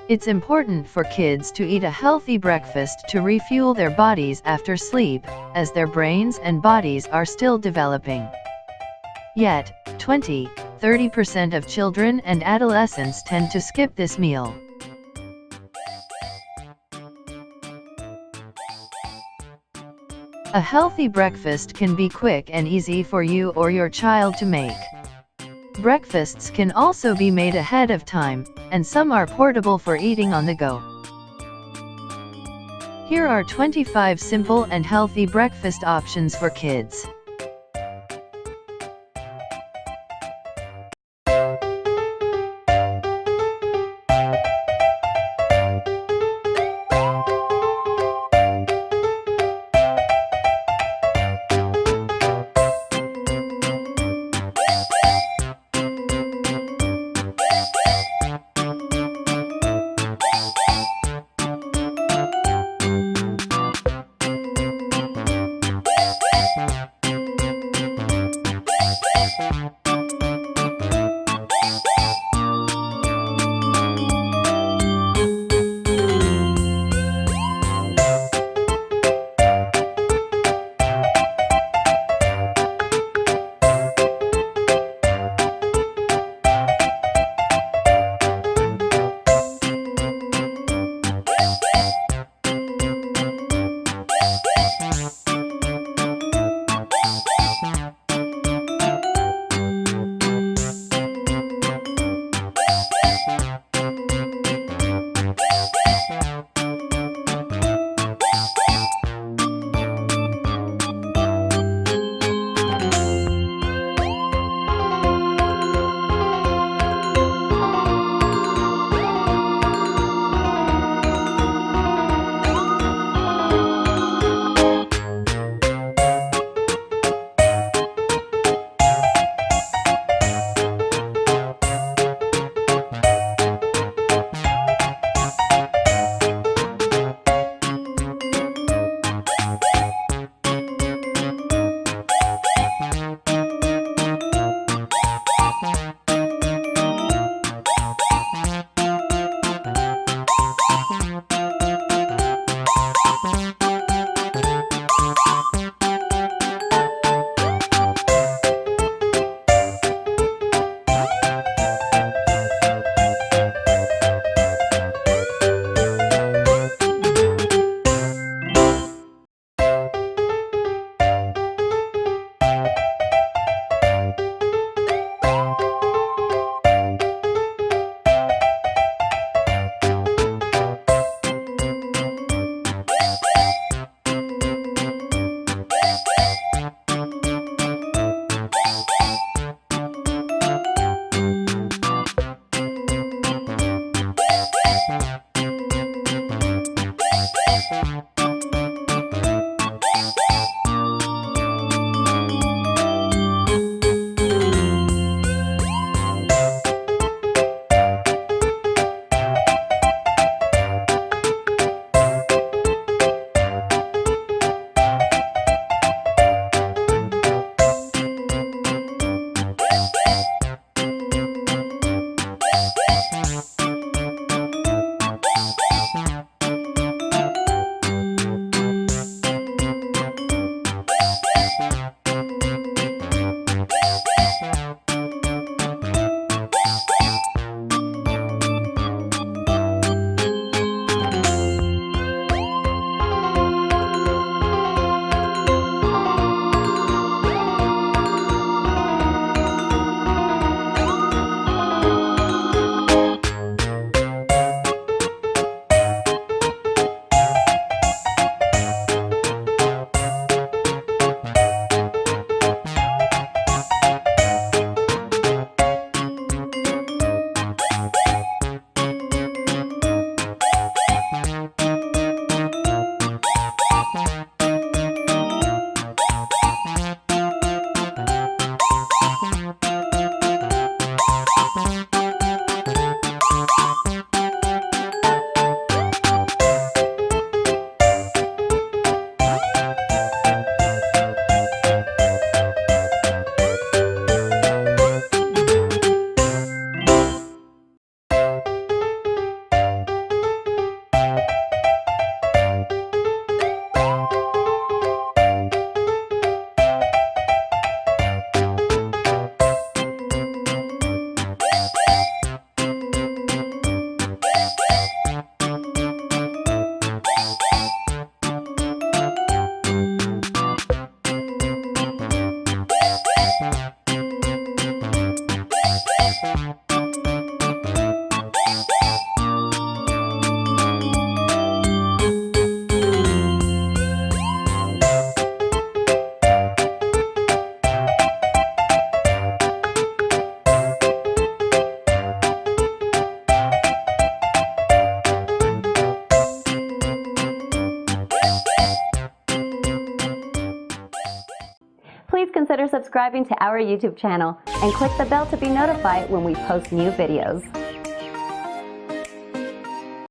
It's important for kids to eat a healthy breakfast to refuel their bodies after sleep, as their brains and bodies are still developing. Yet, 20–30% of children and adolescents tend to skip this meal. A healthy breakfast can be quick and easy for you or your child to make. Breakfasts can also be made ahead of time, and some are portable for eating on the go. Here are 25 simple and healthy breakfast options for kids. Please consider subscribing to our YouTube channel and click the bell to be notified when we post new videos.